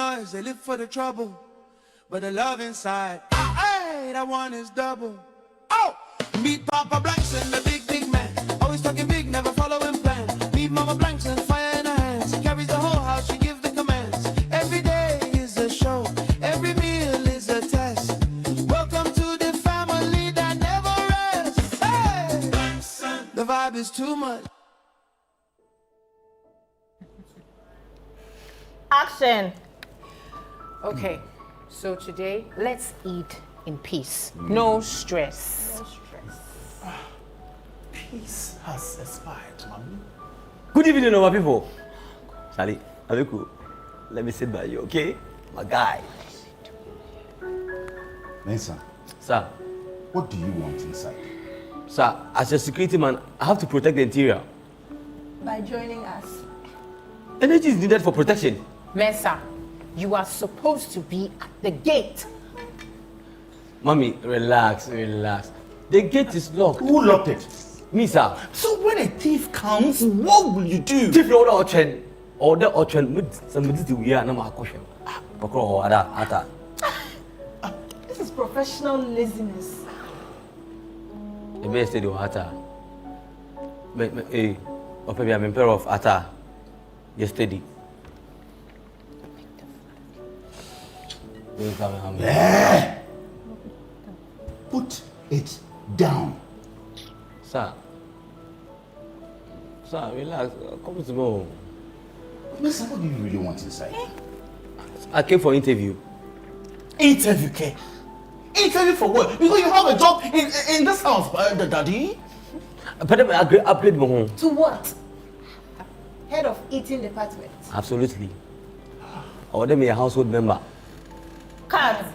noise, they live for the trouble. But the love inside, hey, that one is double. Oh, meet Papa Blankson, the big, big man. Always talking big, never following plan. Meet Mama Blankson, fire in her hands. She carries the whole house, she gives the commands. Every day is a show, every meal is a test. Welcome to the family that never rests. Hey, the vibe is too much. Action. Okay, so today let's eat in peace. No stress. No stress. Peace has expired, mommy. Good evening, our people. Charlie, Abeku, let me sit by you, okay? My guy. Mensa, Sir, what do you want inside? sir, as a security man, I have to protect the interior. By joining us. Energy is needed for protection. Mensa, you are supposed to be at the gate. Mommy, relax, relax. The gate is locked. Who locked it? Me, sir. So when a thief comes, what will you do? If you order option, somebody to wear no more caution. This is professional laziness. The best day ata. I'm emperor of ata. Yesterday. Put it down. Sir, relax. Come to me. Mensa, what do you really want inside? I came for interview. Interview, K. Interview for what? Because you have a job in this house, daddy. But I upgrade my home. To what? Head of eating department. Absolutely. I order me a household member. Cut.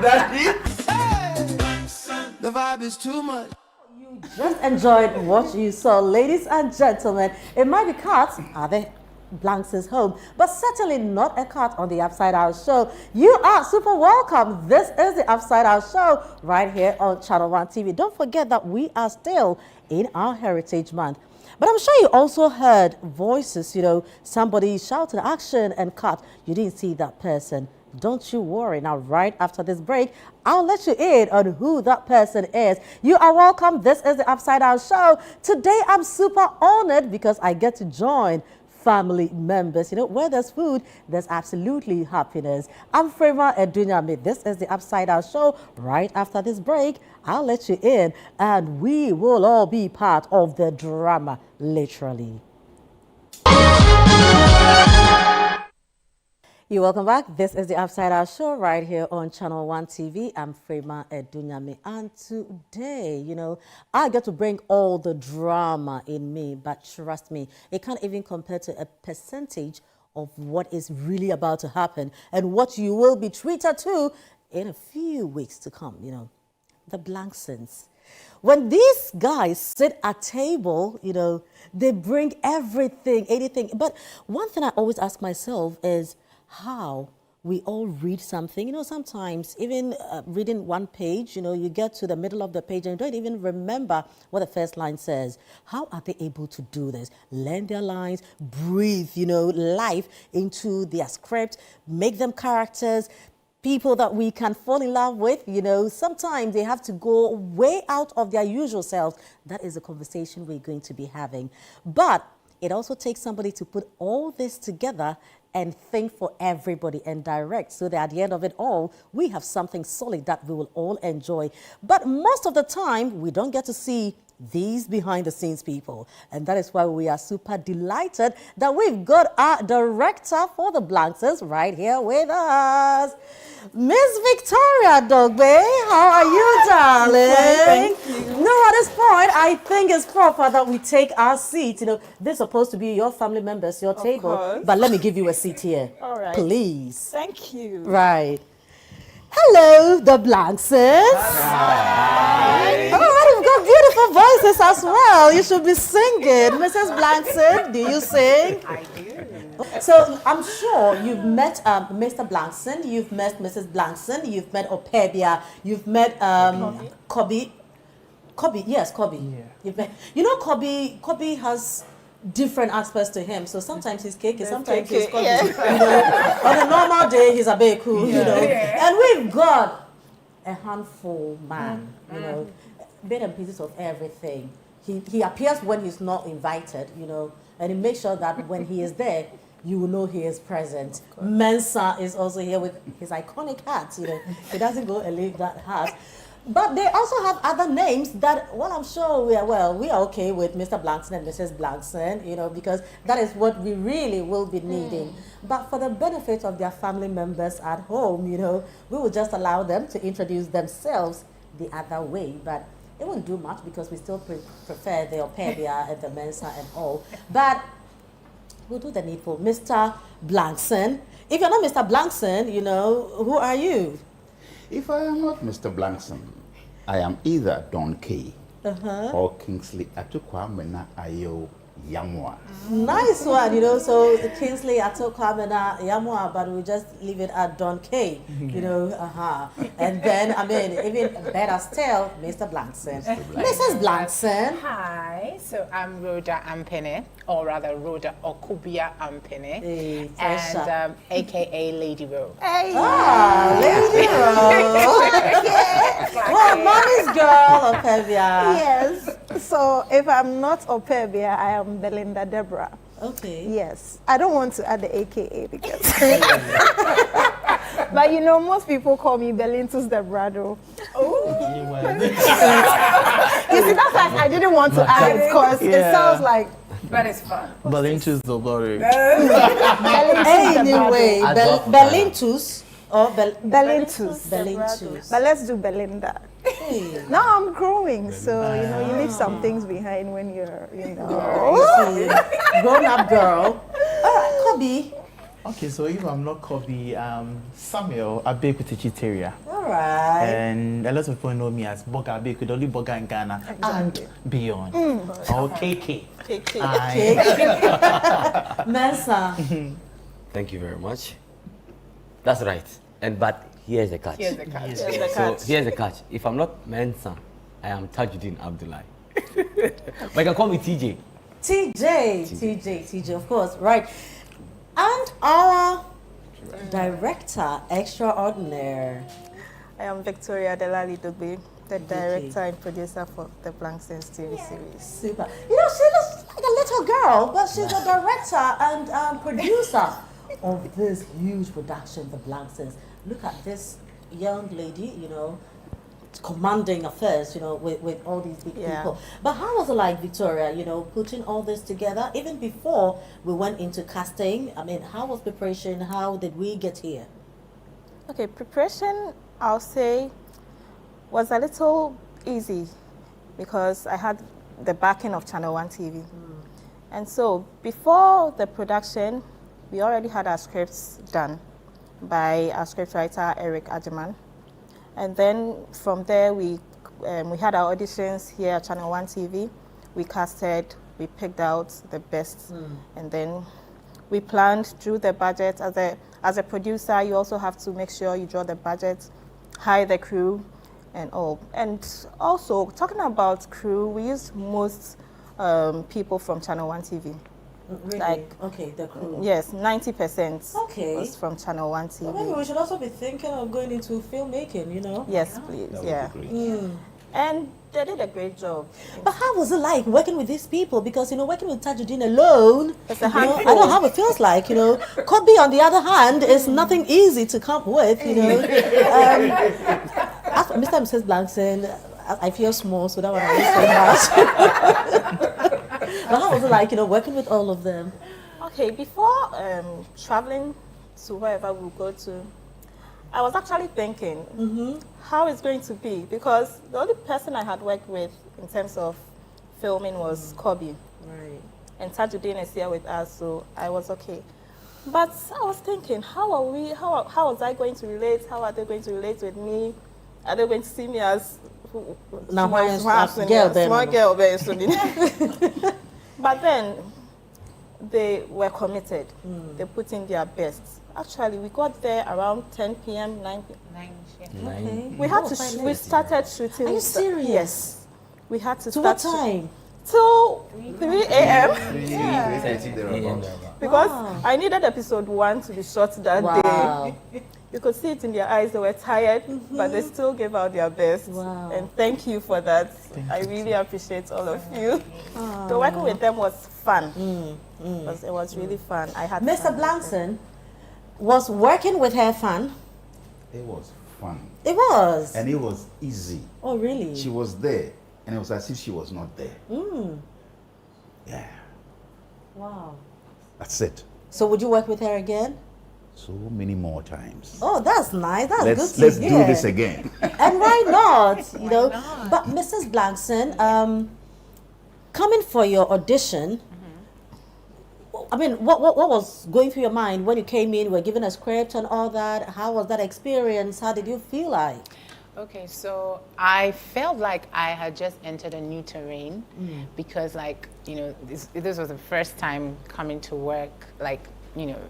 Daddy? The vibe is too much. You just enjoyed what you saw, ladies and gentlemen. It might be cats at the Blanksons' home, but certainly not a cat on the Upside Out Show. You are super welcome. This is the Upside Out Show right here on Channel 1 TV. Don't forget that we are still in our Heritage Month. But I'm sure you also heard voices, somebody shouting action and cut. You didn't see that person. Don't you worry. Now, right after this break, I'll let you in on who that person is. You are welcome. This is the Upside Down Show. Today, I'm super honored because I get to join family members. Where there's food, there's absolutely happiness. I'm Frema Edunyame. This is the Upside Down Show. Right after this break, I'll let you in and we will all be part of the drama, literally. You're welcome back. This is the Upside Out Show right here on Channel 1 TV. I'm Frema Edunyame. And today, I get to bring all the drama in me, but trust me, it can't even compare to a percentage of what is really about to happen and what you will be treated to in a few weeks to come, the Blanksons. When these guys sit at table, they bring everything, anything. But one thing I always ask myself is, how we all read something. Sometimes even reading one page, you get to the middle of the page and you don't even remember what the first line says. How are they able to do this? Learn their lines, breathe, life into their script, make them characters, people that we can fall in love with. Sometimes they have to go way out of their usual selves. That is a conversation we're going to be having. But it also takes somebody to put all this together and think for everybody and direct so that at the end of it all, we have something solid that we will all enjoy. But most of the time, we don't get to see these behind the scenes people. And that is why we are super delighted that we've got our director for the Blanksons right here with us. Miss Victoria Dogbe, how are you, darling? Thank you. At this point, I think it's proper that we take our seat. This is supposed to be your family members, your table. Course. But let me give you a seat here. All right. Please. Thank you. Right. Hello, the Blanksons. Hi. All right, we've got beautiful voices as well. You should be singing. Mrs. Blankson, do you sing? I do. So I'm sure you've met Mr. Blankson, you've met Mrs. Blankson, you've met Opebia, you've met Kobe. Yes, Kobe. Yeah. You've met, Kobe has different aspects to him. So sometimes he's cakey, sometimes cakey, he's cocky. You know, on a normal day, he's a beku, you know. And we've got a handful man, you know, bit and pieces of everything. He appears when he's not invited, you know, and he makes sure that when he is there, you will know he is present. Mensa is also here with his iconic hat, you know. He doesn't go and leave that hat. But they also have other names that, well, I'm sure we are okay with Mr. Blankson and Mrs. Blankson, you know, because that is what we really will be needing. But for the benefit of their family members at home, you know, we will just allow them to introduce themselves the other way. But it won't do much because we still prefer the Opebia and the Mensa and all. But we'll do the needful. Mr. Blankson. If you're not Mr. Blankson, you know, who are you? If I am not Mr. Blankson, I am either Don K or Kingsley Atukwamena Ayo Yamwa. Nice one, you know. So Kingsley Atokwamena Yamwa, but we just leave it at Don K, you know. And then, I mean, even better still, Mr. Blankson. Mrs. Blankson. Hi, so I'm Rhoda Ampene, or rather Rhoda Okubia Ampene, Hey, and AKA Lady Ro. Hey. Lady Rose. Well, mommy's girl, Opebia. Yes. So if I'm not Opebia, I am Belinda Deborah. Okay. Yes. I don't want to add the AKA because. But you know, most people call me Belintus Deborah though. You see, that's why I didn't want to add it because it sounds like. But it's fun. Balintus the glory. Anyway, Belintus or Belintus. Belintus. But let's do Belinda. Hey. Now I'm growing, so you know, you leave some things behind when you're, you know. Grown up girl. All right, Kobe. Okay, so if I'm not Kobe, Samuel Abekutichiteria. All right. And a lot of people know me as Boga Abeku, the only Boga in Ghana and beyond. Or KK. Mensa. Thank you very much. That's right. But here's the catch. Here's the catch. So here's the catch. If I'm not Mensa, I am Tajuddin Abdullahi. But you can call me TJ. TJ, of course, right. And our director extraordinaire. I am Victoria Delali Dugbe, the director and producer for the Blanksons TV series. Super. You know, she looks like a little girl, but she's a director and producer of this huge production, The Blanksons. Look at this young lady, you know, commanding affairs, you know, with all these big people. But how was it like, Victoria, you know, putting all this together, even before we went into casting? I mean, how was preparation? How did we get here? Okay, preparation, I'll say, was a little easy because I had the backing of Channel 1 TV. And so before the production, we already had our scripts done by our scriptwriter, Eric Ajiman. And then from there, we had our auditions here at Channel 1 TV. We casted, we picked out the best, and then we planned, drew the budget. As a producer, you also have to make sure you draw the budget, hire the crew, and all. And also, talking about crew, we used most people from Channel 1 TV. Really? Like, okay, the crew. Yes, 90% Okay. was from Channel 1 TV. Well, maybe we should also be thinking of going into filmmaking, you know? Yes, please, yeah. And they did a great job. But how was it like working with these people? Because, you know, working with Tajuddin alone, It's a you know, handful. I know how it feels like, you know. Kobe, on the other hand, is nothing easy to come with, you know. After Mr. and Mrs. Blankson, I feel small, so that one I say much. But how was it like, you know, working with all of them? Okay, before traveling to wherever we'll go to, I was actually thinking how it's going to be, because the only person I had worked with in terms of filming was Kobe. Right. And Tajuddin is here with us, so I was okay. But I was thinking, how was I going to relate? How are they going to relate with me? Are they going to see me as Now, small girl, very soon. But then they were committed. They put in their best. Actually, we got there around 10 p.m., 9 p.m. Okay. We had to. We started shooting. Are you serious? Yes. We had to To start. what time? till 3 a.m. Yeah. because I needed episode 1 to be shot that Wow. day. You could see it in their eyes. They were tired, but they still gave out their best. Wow. And thank you for that. I really appreciate all of you. So working with them was fun. It was really fun. I had Mr. fun. Blankson, was working with her fun? It was fun. It was. And it was easy. Oh, really? She was there, and it was as if she was not there. Yeah, Wow. that's it. So would you work with her again? So many more times. Oh, that's nice. That's Let's good to do hear. this again. And why not? You know. But Mrs. Blankson, coming for your audition, I mean, what was going through your mind when you came in? You were given a script and all that. How was that experience? How did you feel like? Okay, so I felt like I had just entered a new terrain because, like, you know, this was the first time coming to work, like, you know,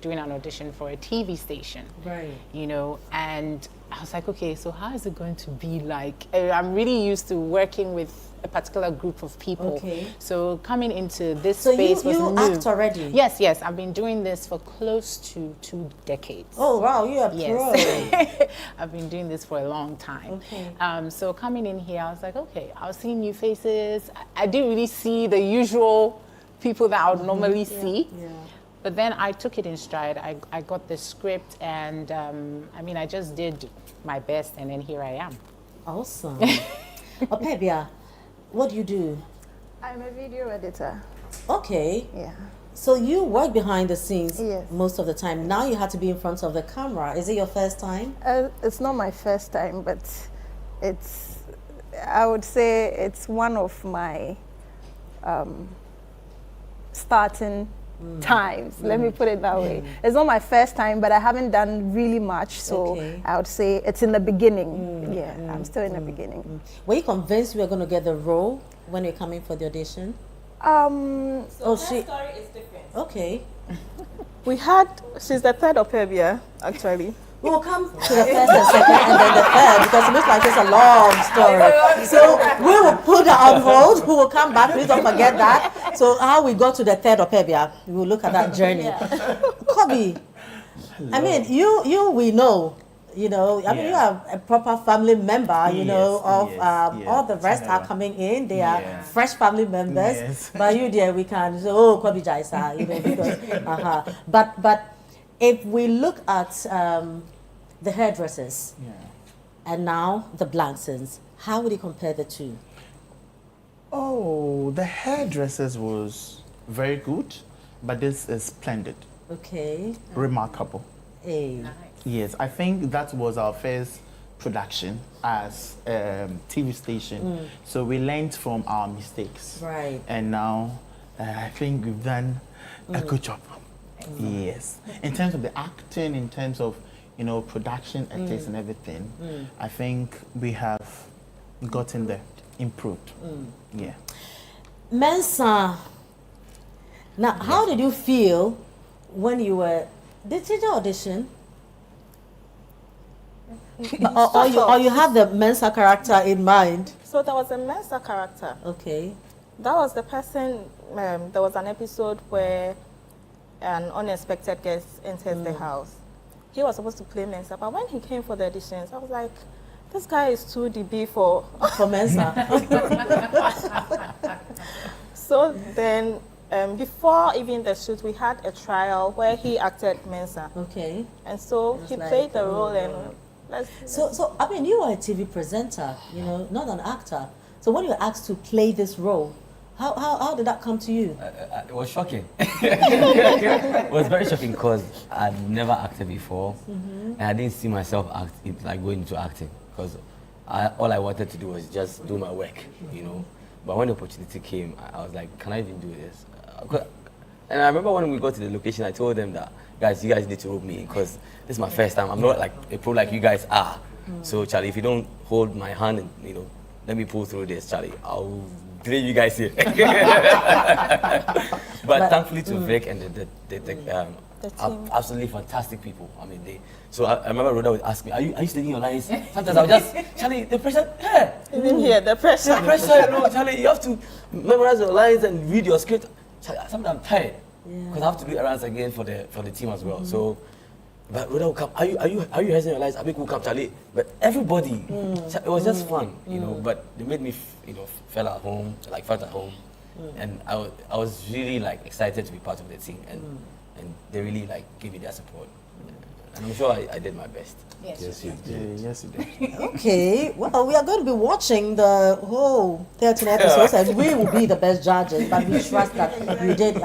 doing an audition for a TV station. Right. You know, and I was like, okay, so how is it going to be like? I'm really used to working with a particular group of people. Okay. So coming into this So space you was new. act already? Yes, yes. I've been doing this for close to 2 decades. Oh, wow, you're a pro. Yes. I've been doing this for a long time. Okay. So coming in here, I was like, okay, I was seeing new faces. I didn't really see the usual people that I would normally see. Yeah. But then I took it in stride. I got the script, and I mean, I just did my best, and then here I am. Awesome. Opebia, what do you do? I'm a video editor. Okay. Yeah. So you work behind the scenes Yes. most of the time. Now you have to be in front of the camera. Is it your first time? It's not my first time, but I would say it's one of my starting times. Let me put it that way. It's not my first time, but I haven't done really much. So Okay. I would say it's in the beginning. Yeah, I'm still in the beginning. Were you convinced you were going to get the role when you're coming for the audition? Um, Oh, she. Okay. she's the third Opebia, actually. We will come to the first and second and then the third because it looks like it's a long story. So we will put that on hold. We will come back. Please don't forget that. So how we got to the third Opebia, we will look at that journey. Kobe, I mean, you we know. You know, I mean, you are a proper family member, you know, of all the rest are coming in. They are fresh family members. Yes. But you there, we can say, oh, Kobe Jaisa, you know, because, But if we look at the hairdressers and now the Blanksons, how would you compare the two? Oh, the hairdressers was very good, but this is splendid, Okay. remarkable. Hey. Yes, I think that was our first production as TV station. So we learned from our mistakes. Right. And now I think we've done a good job. Yes. In terms of the acting, in terms of, you know, production, ethics and everything, I think we have gotten there, improved. Yeah. Mensa, now how did you feel when you were, did you audition? or you had the Mensa character in mind? So there was a Mensa character. Okay. That was the person, there was an episode where an unexpected guest enters the house. He was supposed to play Mensa, but when he came for the auditions, I was like, this guy is too DB for Mensa. So then, before even the shoot, we had a trial where he acted Mensa. Okay. And so he like, played the role and So I mean, you are a TV presenter, you know, not an actor. So when you were asked to play this role, how did that come to you? It was shocking. It was very shocking because I'd never acted before, and I didn't see myself going into acting because all I wanted to do was just do my work, you know. But when the opportunity came, I was like, can I even do this? And I remember when we got to the location, I told them that, guys, you guys need to rope me because this is my first time. I'm not like a pro like you guys are. So Charlie, if you don't hold my hand and, you know, let me pull through this, Charlie, I'll bring you guys here. But thankfully to Vic and The team. Absolutely fantastic people. I mean, so I remember Rhoda would ask me, are you studying your lines? Sometimes I would just, Charlie, the pressure, hey. Even here, the pressure. The pressure, Charlie, you have to memorize your lines and read your script. Sometimes I'm tired because I have to do errands again for the team as well. So, but Rhoda will come. Are you rehearsing your lines? Abik will come, Charlie. But everybody, it was just fun, you know. But they made me, felt at home, felt at home, and I was really excited to be part of the team, and they really gave me their support. And I'm sure I did my best. Yes, you did. Yes, you did. Okay, well, we are going to be watching the whole 13 episodes, and we will be the best judges, but we trust that you did,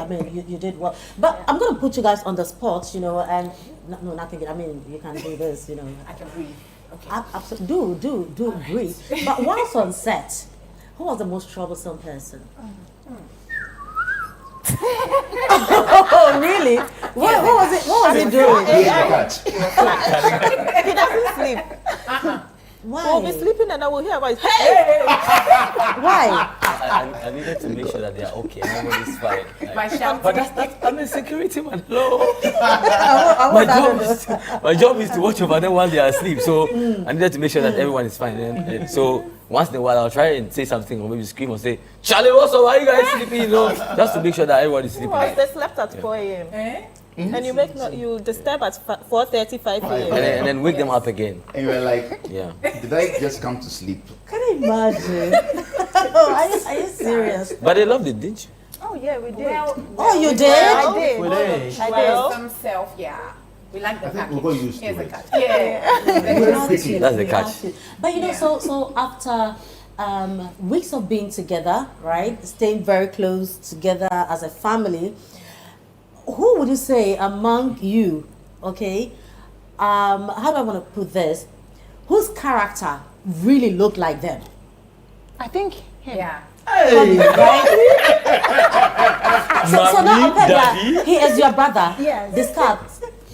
you did well. But I'm going to put you guys on the spot, and, no, nothing, you can do this, I can breathe. Okay. Absolutely, do breathe. But once on set, who was the most troublesome person? Oh, really? What was he doing? He doesn't sleep. Why? We'll be sleeping and I will hear about hey! Why? I needed to make sure that they are okay. Nobody's fine. But I'm a security man. Hello. I want My job is to watch over them while they are asleep. So I needed to make sure that everyone is fine. And so once in a while, I'll try and say something, or maybe scream or say, "Charlie, what's up? Why are you guys sleeping?" Just to make sure that everyone is sleeping. They slept at 4 a.m. And you disturb at 4:35 a.m. And then wake them up again. And you were like, Yeah. did I just come to sleep? Can you imagine? Are you serious? But they loved it, didn't you? Oh yeah, we did. Oh, you did? I did. We did. I Well, did. some self, We like the I think package. we're used to Here's the it. cut. Yeah. That's the catch. But so after weeks of being together, right, staying very close together as a family, who would you say among you, okay, how do I want to put this, whose character really looked like them? I think him. Yeah. Right? so now compare that. He is your brother. Yes. This cat.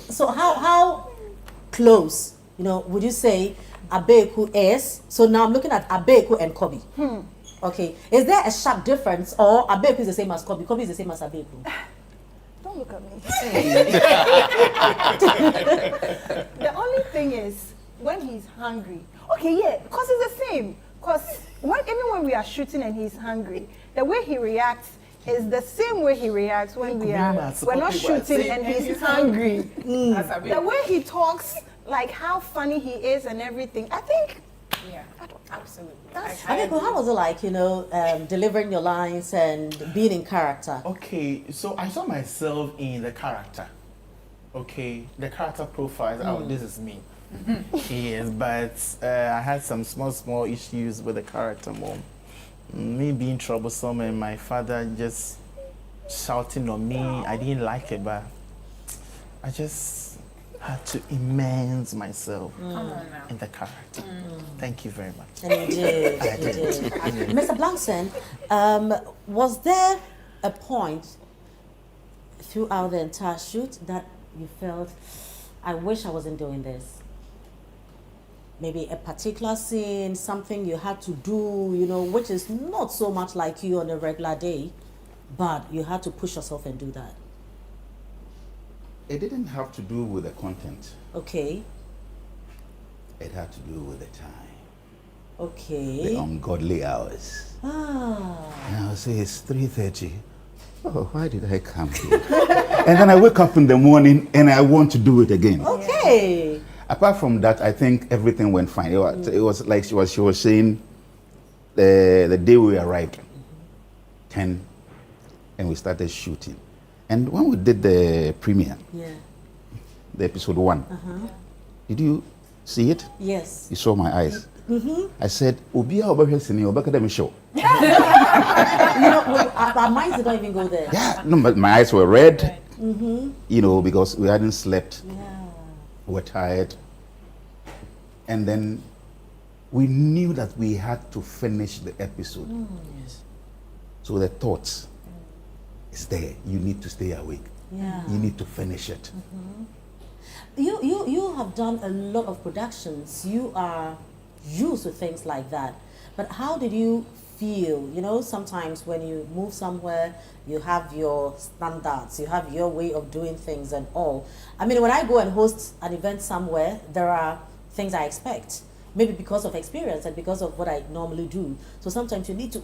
So how close, would you say Abeku is? So now I'm looking at Abeku and Kobe. Okay. Is there a sharp difference, or Abeku is the same as Kobe? Kobe is the same as Abeku? Don't look at me. The only thing is when he's hungry. Okay, yeah, because it's the same. Because even when we are shooting and he's hungry, the way he reacts is the same way he reacts when we're not shooting and he's hungry. The way he talks, how funny he is and everything. I think. Yeah. Absolutely. Abeku, how was it like, delivering your lines and being in character? Okay, so I saw myself in the character. Okay, the character profile. Oh, this is me. Yes, but I had some small issues with the character more. Me being troublesome and my father just shouting on me. I didn't like it, but I just had to immerse myself in the character. Thank you very much. And you did. Mr. Blankson, was there a point throughout the entire shoot that you felt, I wish I wasn't doing this? Maybe a particular scene, something you had to do, which is not so much like you on a regular day, but you had to push yourself and do that. It didn't have to do with the content. Okay. It had to do with the time. Okay. The ungodly hours. And I'll say it's 3:30. Oh, why did I come here? And then I wake up in the morning and I want to do it again. Okay. Apart from that, I think everything went fine. It was like she was saying, the day we arrived, 10, and we started shooting. And when we did the premiere, the episode 1, did you see it? Yes. You saw my eyes. I said, Obia Obakademi show. Our minds did not even go there. Yeah, no, but my eyes were red, because we hadn't slept. We were tired. And then we knew that we had to finish the episode. So the thoughts is there. You need to stay awake. You need to finish it. You have done a lot of productions. You are used to things like that. But how did you feel? You know, sometimes when you move somewhere, you have your standards, you have your way of doing things and all. I mean, when I go and host an event somewhere, there are things I expect. Maybe because of experience and because of what I normally do. So sometimes you need to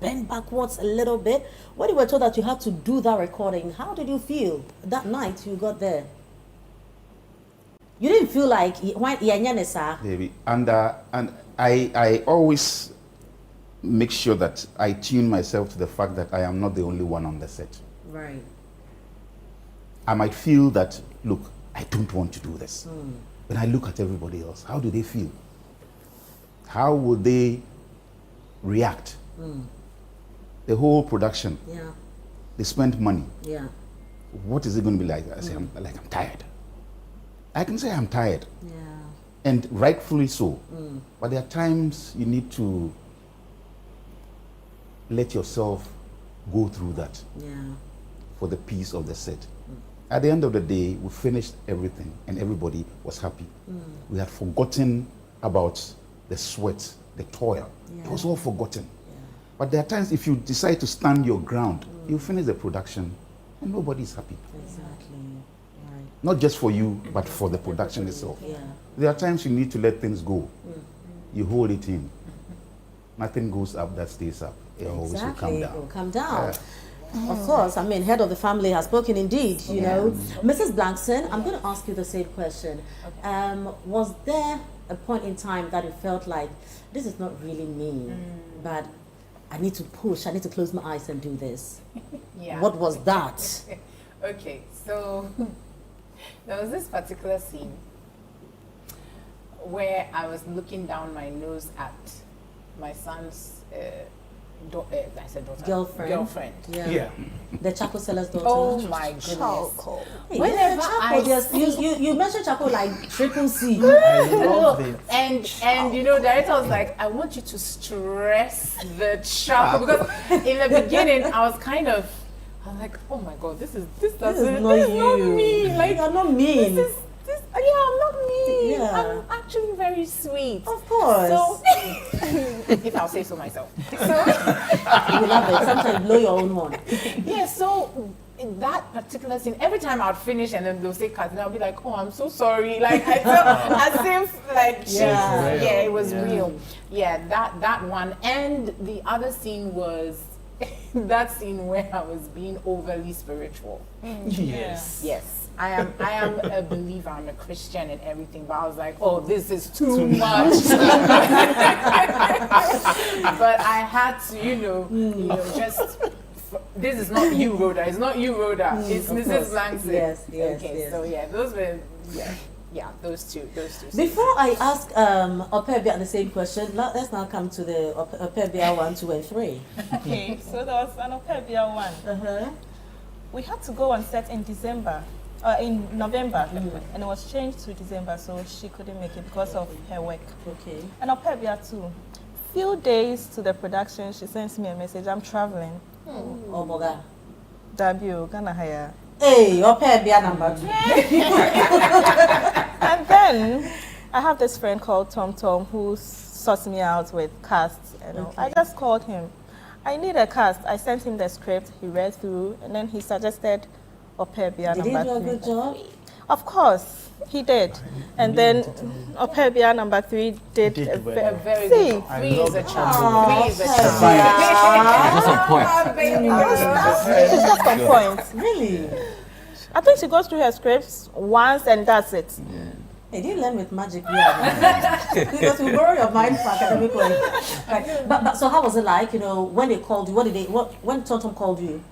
bend backwards a little bit. When you were told that you had to do that recording, how did you feel that night you got there? You didn't feel like Maybe. And I always make sure that I tune myself to the fact that I am not the only one on the set. right. I might feel that, look, I don't want to do this. When I look at everybody else, how do they feel? How would they react? The whole production, Yeah. they spent money. Yeah. What is it going to be like? I say, I'm tired. I can say I'm tired, Yeah. and rightfully so. But there are times you need to let yourself go through that Yeah. for the peace of the set. At the end of the day, we finished everything and everybody was happy. We had forgotten about the sweat, the toil. It was all forgotten. But there are times if you decide to stand your ground, you finish the production and nobody's happy. Exactly. Right. Not just for you, but for the production itself. Yeah. There are times you need to let things go. You hold it in. Nothing goes up that stays up. It always will come Exactly. down. It will come down. Of course, I mean, head of the family has spoken indeed, you know. Mrs. Blankson, I'm going to ask you the same question. Was there a point in time that you felt like, this is not really me, but I need to push, I need to close my eyes and do this? Yeah. What was that? Okay, so there was this particular scene where I was looking down my nose at my son's I said daughter. Girlfriend. Yeah. The Chaco seller's daughter. Oh my goodness. Hey, Whenever Chaco, I yes, you mentioned Chaco like triple C. I love Look, it. and you know, director was like, I want you to stress the Chaco, because in the beginning I was like, oh my god, this is Not you. me. Like, You're not mean. I'm not mean. Yeah. I'm actually very sweet. Of course. So, if I'll say so myself. So, You love it. Sometimes blow your own horn. yeah, so in that particular scene, every time I'd finish and then they'll say cut, and I'll be like, oh, I'm so sorry. Like, I felt as if, like, Yeah. it was real. Yeah, that one. And the other scene was that scene where I was being overly spiritual. Yes. Yes. I am a believer, I'm a Christian and everything, but I was like, oh, this is too much. But I had to, you know, just, this is not you, Rhoda, it's not you, Rhoda, it's Mrs. Blankson. Yes. Okay, so yeah, those were, those two. Before I ask Opebia the same question, let's now come to the Opebia 1, 2, and 3. Okay, so there was an Opebia one. Uh-huh. We had to go on set in November, and it was changed to December, so she couldn't make it because of her work. Okay. And Opebia too. Few days to the production, she sends me a message. I'm traveling. Oh, Moga. W, Ghana hire. Hey, Opebia number 2. And then I have this friend called Tom who sorts me out with casts. And all. I just called him. I need a cast. I sent him the script. He read through, and then he suggested Opebia Did he number do a 3. good job? Of course, he did. And then Opebia number 3 did Did well. A very See. good. I Three is love a it. charm. 3 is a Just charm. on point. She's just on point. Really? I think she goes through her scripts once and that's it. They didn't learn with magic because we borrow your mind for academic work. Right. But so how was it like? You know, when they called you, when Tom called you,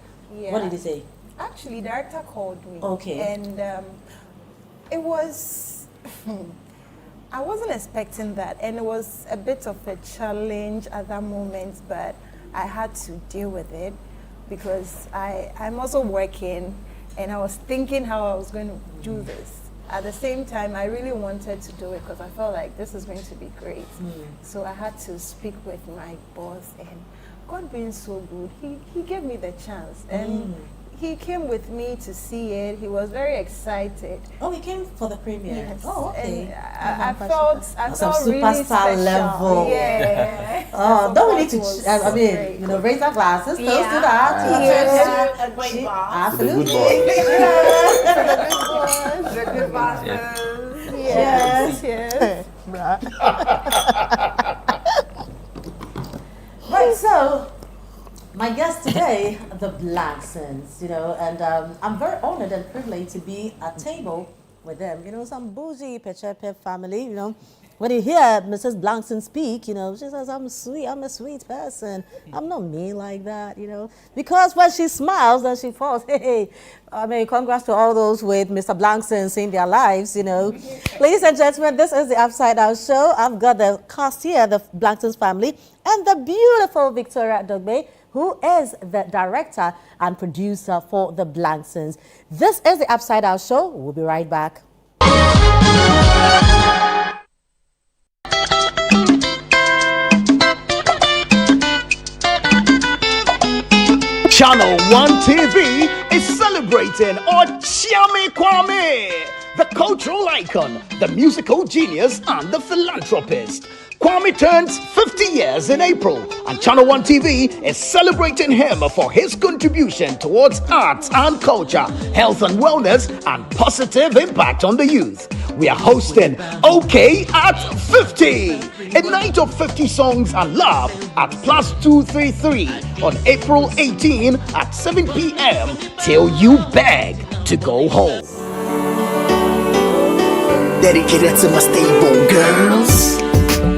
what did he say? Actually, director called me. Okay. And it was, I wasn't expecting that. And it was a bit of a challenge at that moment, but I had to deal with it because I'm also working and I was thinking how I was going to do this. At the same time, I really wanted to do it because I felt like this is going to be great. So I had to speak with my boss, and God being so good, he gave me the chance. And he came with me to see it. He was very excited. Oh, he came for the premiere. Yes. Oh, okay. And I felt Some really superstar special. level. Yeah. Oh, don't we need to, was I mean, great. you know, raise our glasses, toast to Yeah. that. Yeah. A great boss. Absolutely. The good boss. Yes. Yes. Right, so my guest today, the Blanksons, you know, and I'm very honored and privileged to be at table with them. You know, some bougie Pechepe family, you know. When you hear Mrs. Blankson speak, you know, she says, I'm sweet, I'm a sweet person. I'm not mean like that, you know. Because when she smiles and she falls, hey, I mean, congrats to all those with Mr. Blankson in their lives, you know. Ladies and gentlemen, this is the Upside Down Show. I've got the cast here, the Blanksons family, and the beautiful Victoria Dogbe, who is the director and producer for the Blanksons. This is the Upside Down Show. We'll be right back. Channel 1 TV is celebrating Ochiame Kwame, the cultural icon, the musical genius, and the philanthropist. Kwame turns 50 years in April, and Channel 1 TV is celebrating him for his contribution towards arts and culture, health and wellness, and positive impact on the youth. We are hosting OK at 50, a night of 50 songs and love at Plus 233 on April 18 at 7 p.m. till you beg to go home. Dedicated to my stable girls.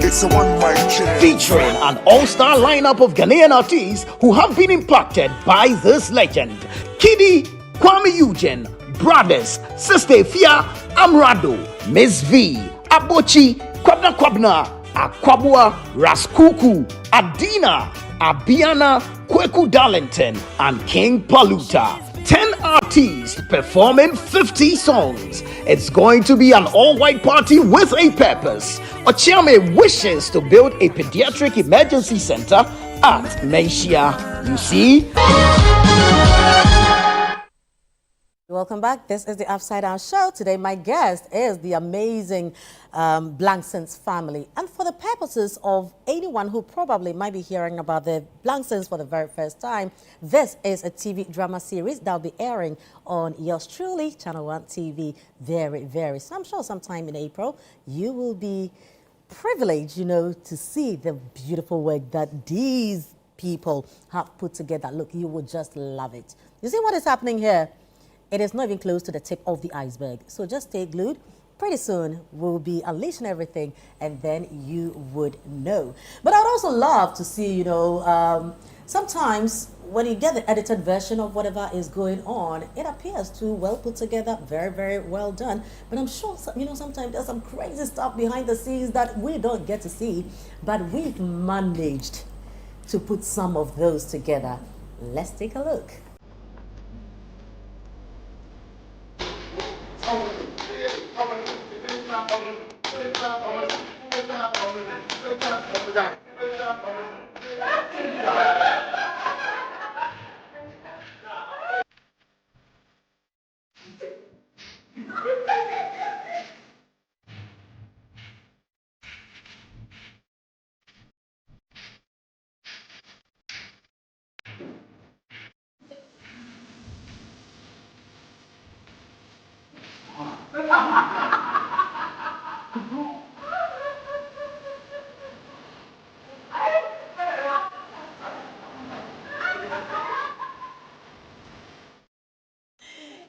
It's a one-mic check. Featuring an all-star lineup of Ghanaian artists who have been impacted by this legend. Kiddy, Kwame Eugene, Brothers, Sister Fia, Amrado, Miss V, Abochi, Kwabna, Akwabua, Raskuku, Adina, Abiana, Kweku Darlington, and King Paluta. 10 artists performing 50 songs. It's going to be an all-white party with a purpose. Ochiame wishes to build a pediatric emergency center at Menchia. You see? Welcome back. This is the Upside Down Show. Today, my guest is the amazing Blanksons family. And for the purposes of anyone who probably might be hearing about the Blanksons for the very first time, this is a TV drama series that will be airing on yours truly, Channel 1 TV, very soon. I'm sure sometime in April, you will be privileged, you know, to see the beautiful work that these people have put together. Look, you will just love it. You see what is happening here? It is not even close to the tip of the iceberg. So just stay glued. Pretty soon, we'll be unleashing everything, and then you would know. But I'd also love to see, you know, sometimes when you get the edited version of whatever is going on, it appears too well put together, very well done. But I'm sure, you know, sometimes there's some crazy stuff behind the scenes that we don't get to see, but we've managed to put some of those together. Let's take a look.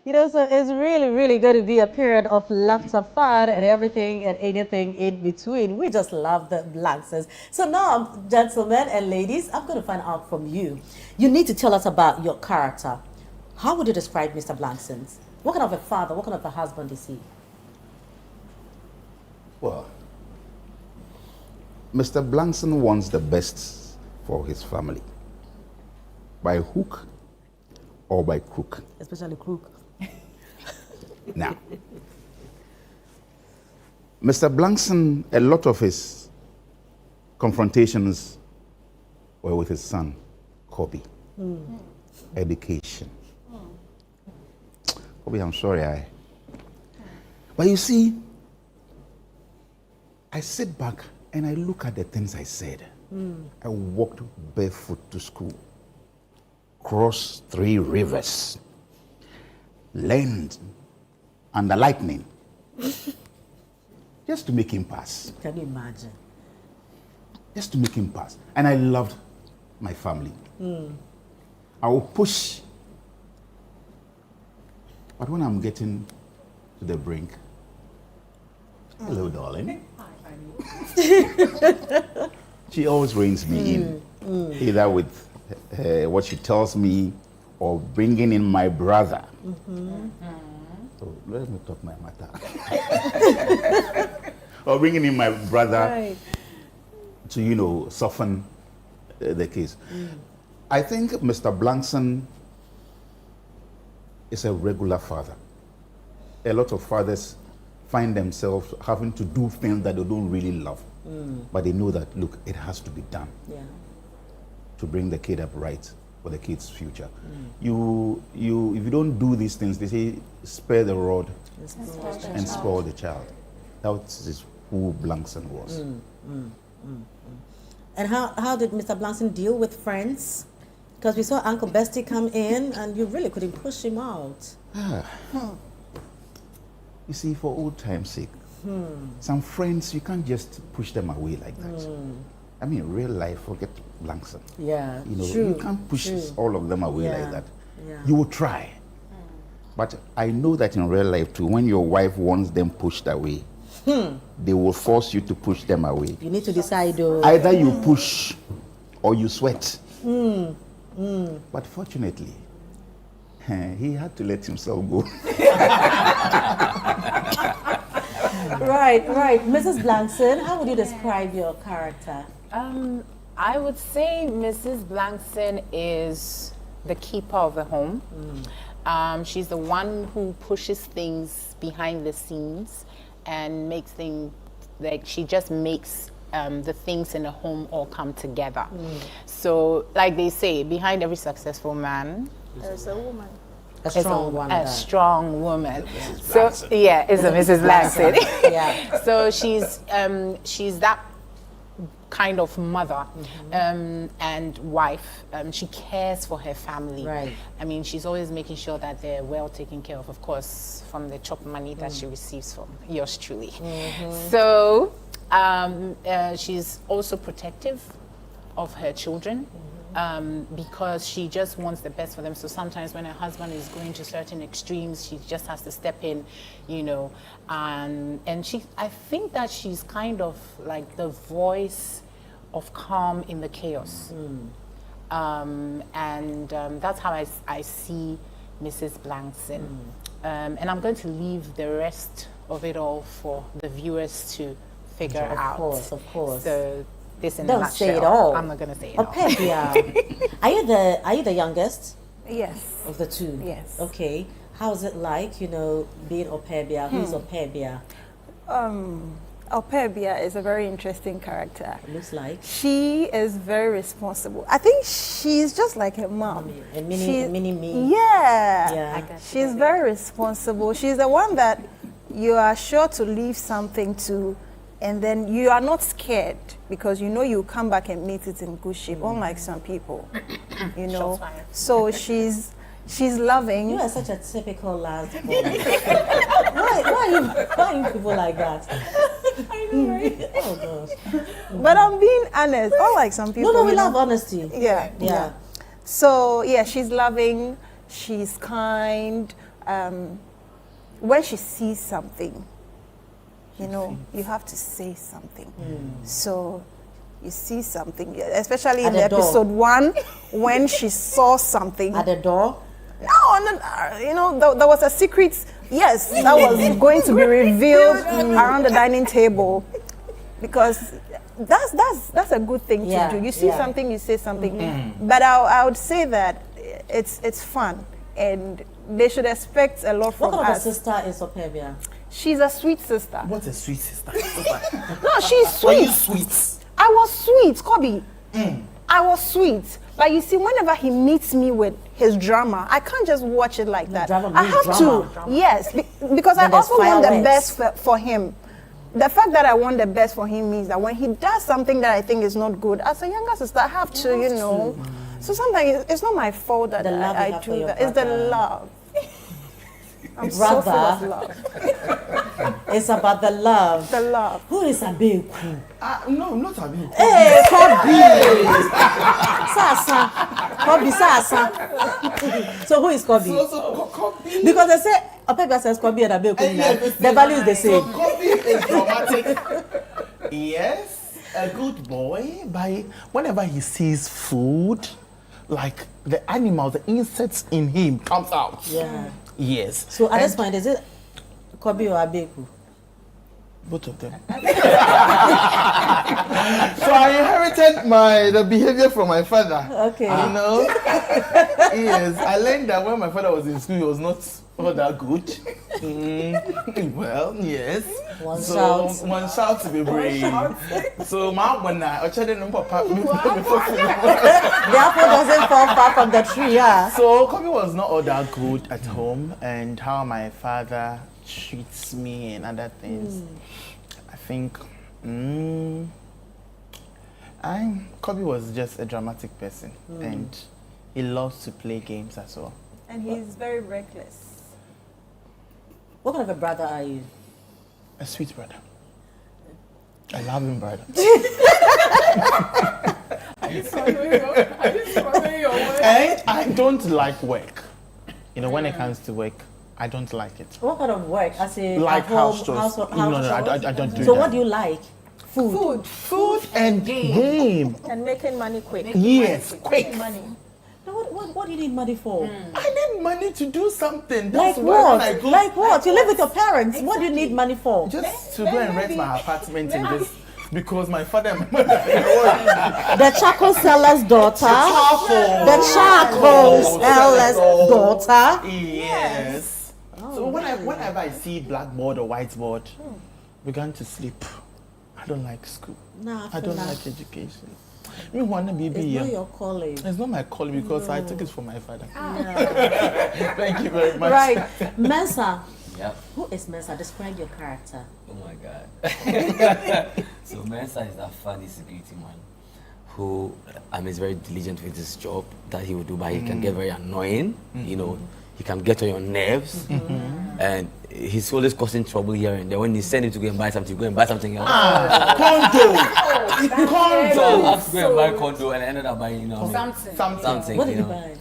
You know, so it's really going to be a period of laughter, fun, and everything and anything in between. We just love the Blanksons. So now, gentlemen and ladies, I'm going to find out from you. You need to tell us about your character. How would you describe Mr. Blanksons? What kind of a father, what kind of a husband is he? Well, Mr. Blankson wants the best for his family, by hook or by crook. Especially crook. Now, Mr. Blankson, a lot of his confrontations were with his son, Kobe. Education. Kobe, I'm sorry. But you see, I sit back and I look at the things I said. I walked barefoot to school, crossed 3 rivers, learned under lightning, just to make him pass. Can you imagine? Just to make him pass. And I loved my family. I will push. But when I'm getting to the brink, hello, darling. She always reins me in, either with what she tells me or bringing in my brother. So let me talk my matter. Or bringing in my brother to, soften the case. I think Mr. Blankson is a regular father. A lot of fathers find themselves having to do things that they don't really love. But they know that, look, it has to be done to bring the kid up right for the kid's future. If you don't do these things, they say, spare the rod and spoil the child. That is who Blankson was. And how did Mr. Blankson deal with friends? Because we saw Uncle Bestie come in and you really couldn't push him out. You see, for old time's sake, some friends, you can't just push them away like that. I mean, real life, forget Blankson. Yeah, you can't push all of them away like that. You will try. But I know that in real life too, when your wife wants them pushed away, they will force you to push them away. You need to decide though. Either you push or you sweat. But fortunately, he had to let himself go. Right. Mrs. Blankson, how would you describe your character? I would say Mrs. Blankson is the keeper of the home. She's the one who pushes things behind the scenes and makes things, like she just makes the things in the home all come together. So, like they say, behind every successful man, There's a woman. A strong one. A strong woman. So is a Mrs. Blankson. So she's that kind of mother and wife. She cares for her family. Right. I mean, she's always making sure that they're well taken care of course, from the chop money that she receives from yours truly. So she's also protective of her children. Because she just wants the best for them. So sometimes when her husband is going to certain extremes, she just has to step in, and I think that she's kind of like the voice of calm in the chaos. That's how I see Mrs. Blankson. And I'm going to leave the rest of it all for the viewers to figure out. Of course. So, this in a Don't nutshell. say it all. I'm not going to say it all. Are you the youngest? Yes. Of the two? Yes. Okay. How's it like, being Opebia? Who's Opebia? Opebia is a very interesting character. It looks like. She is very responsible. I think she's just like her mom. A mini me. Yeah. She's very responsible. She's the one that you are sure to leave something to, and then you are not scared because you come back and meet it in good shape, unlike some people, So she's loving. You are such a typical last boy. why are you people like that? I know, right? Oh gosh. But I'm being honest, unlike some people. No, we love honesty. Yeah. So she's loving, she's kind. When she sees something, you have to say something. So you see something, especially in episode 1, when she saw something. At the door? No, there was a secret, that was going to be revealed around the dining table. Because that's a good thing to do. You see something, you say something. But I would say that it's fun. And they should expect a lot from us. What kind of a sister is Opebia? She's a sweet sister. What's a sweet sister? No, she's sweet. Are you sweet? I was sweet, Kobe. I was sweet. But you see, whenever he meets me with his drama. I can't just watch it like that. drama I means have drama. to, yes, because I Then there's also want the fireworks. best for him. The fact that I want the best for him means that when he does something that I think is not good, as a younger sister, I have to, you know. So sometimes it's not my fault that The love you I have for do your that. It's the brother. love. I'm so full of love. It's about the love. The love. Who is Abeku? No, not Abi. Hey, Kobe! Sasa. Kobe, Sasa. So who is Kobe? So Kobe. Because they say, Opebia says Kobe and Abeku. The value is the So same. Kobe is dramatic. Yes, a good boy. By whenever he sees food, like the animals, the insects in him comes out. Yeah. Yes. So at this And point, is it Kobe or Abeku? both of them. So I inherited the behavior from my father. Okay. You know? Yes. I learned that when my father was in school, he was not all that good. Well, yes. One so shout. one shout to be brave. So my when I papa. The apple doesn't fall far from the tree, yeah. So Kobe was not all that good at home, and how my father treats me and other things. I think Kobe was just a dramatic person, and he loves to play games as well. And he's very reckless. What kind of a brother are you? A sweet brother. I love him, brother. And I don't like work. You know, when it comes to work, I don't like it. What kind of work? As a Like at home, house chores. household- No, household? I don't do So that. what do you like? Food. Food and game. And making money quick. Yes, quick. Money. Now, what do you need money for? I need money to do something. Like That's why when I what? go, Like what? You live with your parents. What do you need money for? just to go and rent my apartment and just because my father and my mother. The charcoal seller's daughter. The charcoal seller's daughter. Yes. So whenever I see blackboard or whiteboard, began to sleep. I don't like school. Nah, I don't like education. Me wanna be It's not your calling. It's not my calling because I took it from my father. Thank you very much. Right. Mensa. Yep. Who is Mensa? Describe your character. Oh my God. So Mensa is that funny security man who is very diligent with his job that he will do, but he can get very annoying. You know, he can get on your nerves, and he's always causing trouble here and there. When you send him to go and buy something, go and buy something else. Condo. So I have to go and buy condo, and I ended up buying, you know, something. What did you you know, buy?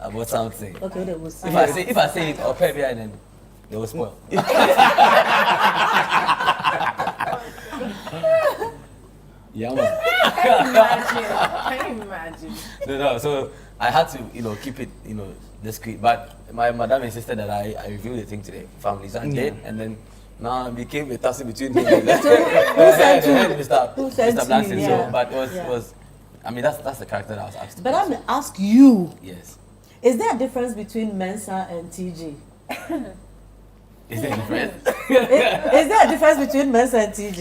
I bought something. Okay, that was. If I say it, I'll pay behind, then they will spoil. Yeah, man. Can you imagine? No. So I had to, keep it, discreet. But my madam insisted that I reveal the thing to the family, so I did, and then now it became a tussle between me and Mr. Blanksons. Yeah. So, but it was, that's the character that I was asked. But I'm gonna ask you. Yes. Is there a difference between Mensa and TG? Is there a difference? Is there a difference between Mensa and TG?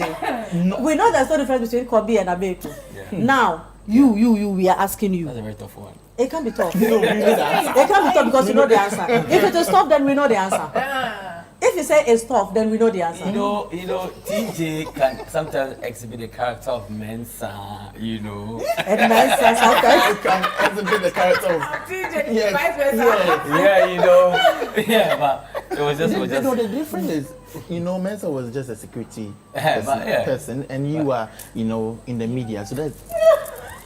No. We know there's no difference between Kobe and Abeku. Yeah. Now, you, we are asking you. That's a very tough one. It can be tough. No, we know that. It can be tough because you know the answer. If it is tough, then we know the answer. If you say it's tough, then we know the answer. You know, TJ can sometimes exhibit the character of Mensa, And Mensa sometimes Can exhibit the character of TJ, Yes. vice versa. Yeah, but it was just. the difference is, Mensa was just a security person, and you are, in the media. So that's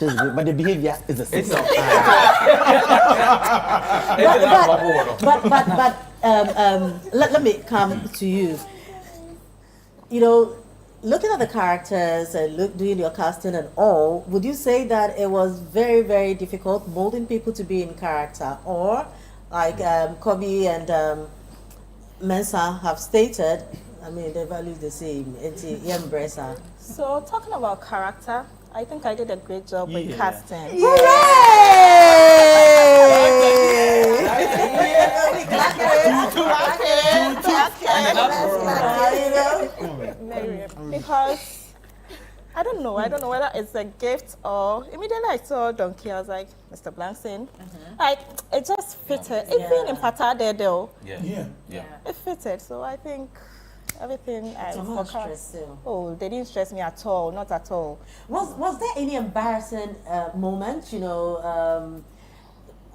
just good. But the behavior is the same. It's let me come to you. Looking at the characters and doing your casting and all, would you say that it was very, very difficult molding people to be in character, or like Kobe and Mensa have stated, the value is the same. It's embracer. So talking about character, I think I did a great job with casting. Because I don't know. I don't know whether it's a gift or immediately I saw Donkey, I was like, Mr. Blankson. Like, it just fitted. Even in Patade though, Yeah. it fitted. So I think everything I So much forecast. stress, so. Oh, they didn't stress me at all. Not at all. Was there any embarrassing moment, you know,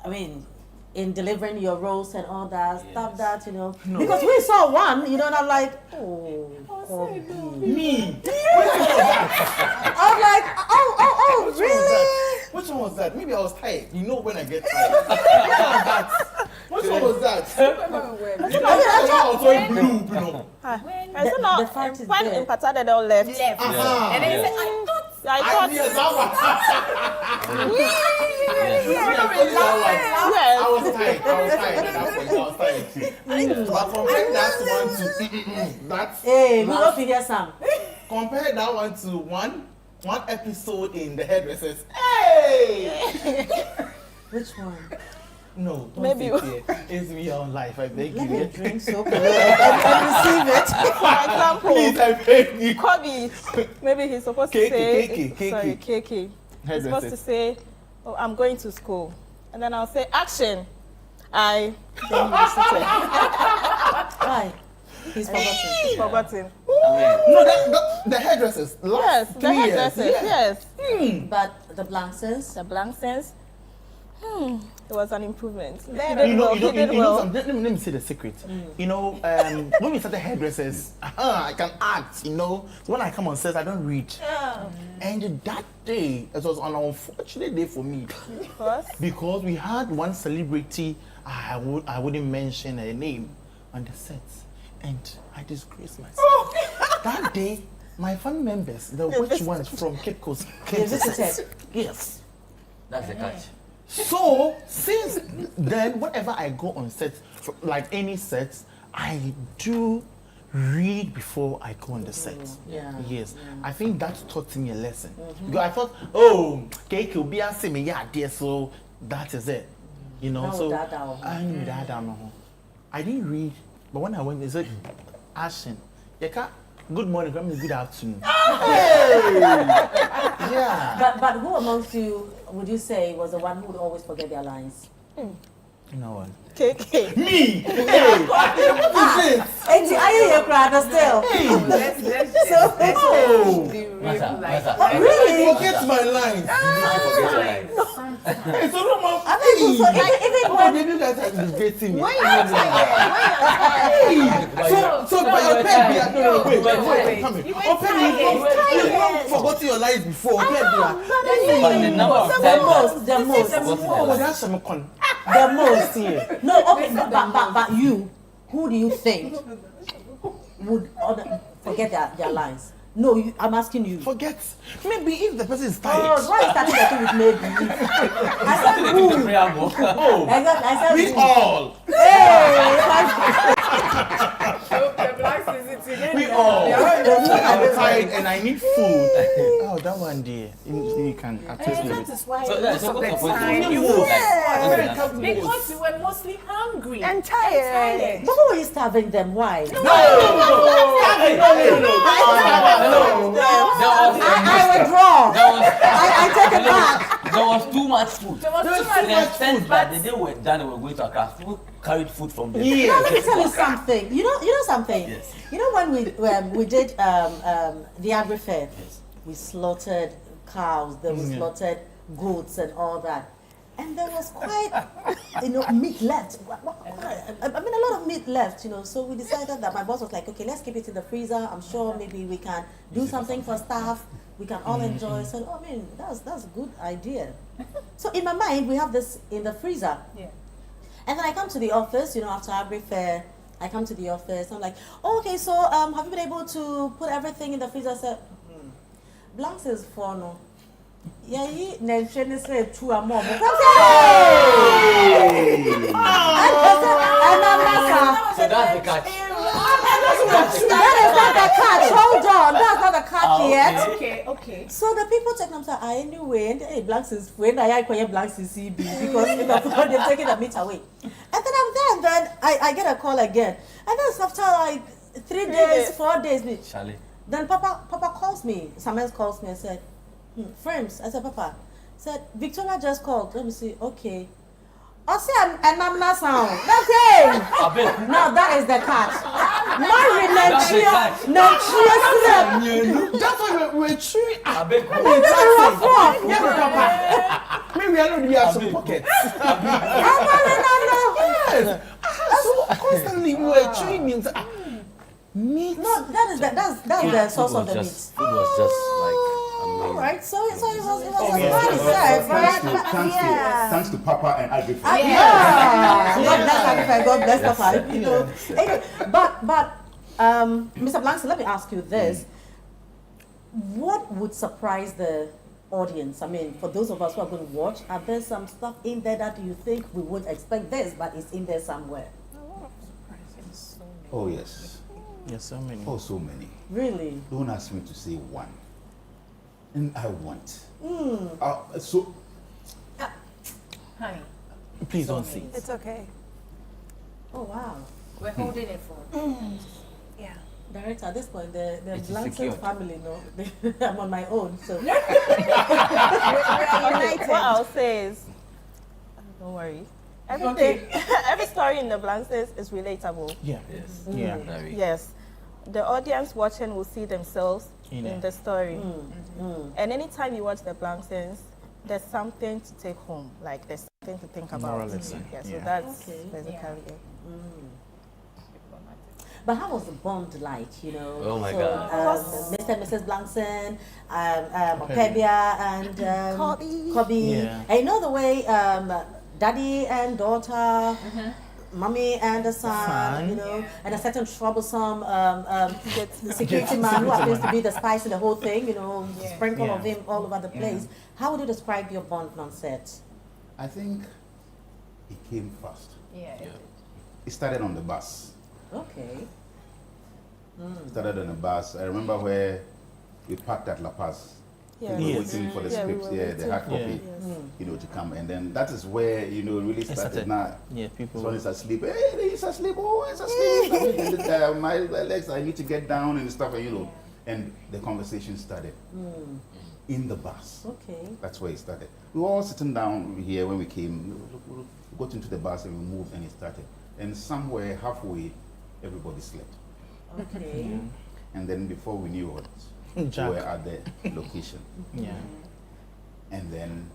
I mean, in delivering your roles and all that, stuff that, you know, because we saw one, you know, and I'm like, Me. I'm like, oh, really? Which one was that? Maybe I was tired. You know when I get tired. Which one was that? I was so blue, you know. I don't know. the fact is When there. in Patade they all left. And then he said, I thought. I was tired. At that point, I was tired too. But compare that one to that's. Hey, we hope you get some. Compare that one to one episode in the Hairdressers. Hey! Which one? No, don't Maybe sit here. It's real life. I beg Let you. me drink so and receive it. For example, Please, I beg you. Kobe, maybe he's supposed to say, KK. sorry, KK. He's supposed to say, oh, I'm going to school. And then I'll say, action. Then he will sit there. Why? He's He's forgotten. No, the Hairdressers. Yes, Last the 3 years. hairdressers, yes. But the Blanksons? The Blanksons, it was an improvement. He You did know, well, he did well. let me say the secret. You know, when we started Hairdressers, I can act, you know. So when I come on set, I don't read. And that day, it was an unfortunate day for me. Because we had one celebrity, I wouldn't mention her name, on the set. And I disgraced myself. That day, my family members, the which ones from Cape Coast, came to set. Yes. That's the catch. So, since then, whenever I go on set, like any sets, I do read before I go on the set. Yes. I think that taught me a lesson. Because I thought, oh, cake will be a same, yeah, dear, so that is it. You know, so I didn't read, but when I went, they said, Ashen, good morning, good afternoon. Yeah. But who amongst you would you say was the one who would always forget their lines? No one. KK. Me! Hey! What is this? And are you your brother still? Let's So, really? Forget my lines. Hey, so no more. I mean, so even when Maybe you guys are debating me. When you're tired. So by your pen, wait, come here. You've forgotten your lines before. But the number of times the most. Oh, that's some con. The most here. No, okay, but you, who do you think would forget their lines? No, I'm asking you. Forget. Maybe if the person is tired. Oh, why is that thing with maybe? I said who? Oh, Exactly, I said we who? all. We all. I'm tired and I need food. Oh, that one dear. You can attest to it. That is why So that's what's the point? because you were mostly hungry And tired. But who is starving them? Why? I withdraw. I take it back. There was too much food. There was too To much the extent that the day we were done, we were going to Accra. People carried food from the Now, let me tell you something. You know something. Yes. You know when we did the agri fair, we slaughtered cows. There was slaughtered goats and all that, and there was quite meat left. I mean, a lot of meat left. So we decided that my boss was like, okay, let's keep it in the freezer. I'm sure maybe we can do something for staff. We can all enjoy. So I mean, that's a good idea. So in my mind, we have this in the freezer. Yeah. And then I come to the office, after agri fair, I come to the office. I'm like, oh, okay, so have you been able to put everything in the freezer? I said, Blanks is for no. Yeah, you mentioned say 2 or more. So that's the catch. That is not the catch. Hold on, that's not the catch yet. Okay. So the people check them say, anyway, and hey, Blanks is when I acquire Blanks is CB because they're taking the meat away. And then I'm there, and then I get a call again. And then after like 3 days, 4 days, Charlie. Then Papa calls me. Samuel calls me and said, Frames. I said, Papa. Said, Victoria just called. Let me see. Okay. I said, and I'm not sound. That's it. No, that is the catch. Marry Nigeria. That's why we're chewing. Maybe I don't have some pockets. Yes. So constantly we were chewing means meat. No, that's the source of the meat. Food was just like amazing. All right, so it was Thanks to Papa and Agri. God bless Papa. You know. Anyway, but Mr. Blanksons, let me ask you this: what would surprise the audience? I mean, for those of us who are going to watch, are there some stuff in there that you think we would expect this, but it's in there somewhere? Oh yes. Yes, so many. Oh, so many. Really? Don't ask me to say one. And I want. So, Honey, Please don't see. It's okay. Oh wow. we're holding it for. Yeah. Director, at this point, the It is Blanksons secured. family, no, I'm on my own, so. What I'll say is, don't worry. Everything, every story in the Blanksons is relatable. Yeah. Yes. Yeah. Very. Yes, the audience watching will see themselves In in it. the story. And anytime you watch the Blanksons, there's something to take home. Like there's something to think about. Moral lesson. Yeah, so Yeah. that's Okay. basically it. But how was the bond like, you know? Oh my so, God. Mr. and Mrs. Blankson, Opebia and Kobe. Yeah. And you know the way daddy and daughter, mommy and the son, you know, and a certain troublesome security man who happens to be the spice in the whole thing, you know, sprinkle of him all over the place. How would you describe your bond on set? I think he came fast. Yeah. He started on the bus. Okay. Started on the bus. I remember where we parked at La Paz. Yeah. We were Yes. waiting for the Yeah, we scripts, were the waiting. hard copy, you know, to come. And then that is where, you know, really started. Now, Yeah, people. someone is asleep. Hey, he's asleep. Oh, he's asleep. My legs, I need to get down and stuff, and, you know. And the conversation started in the bus. Okay. That's where it started. We were all sitting down here when we came. We got into the bus and we moved, and it started. And somewhere halfway, everybody slept. Okay. And then before we knew it, we Jack. were at the location. Yeah. And then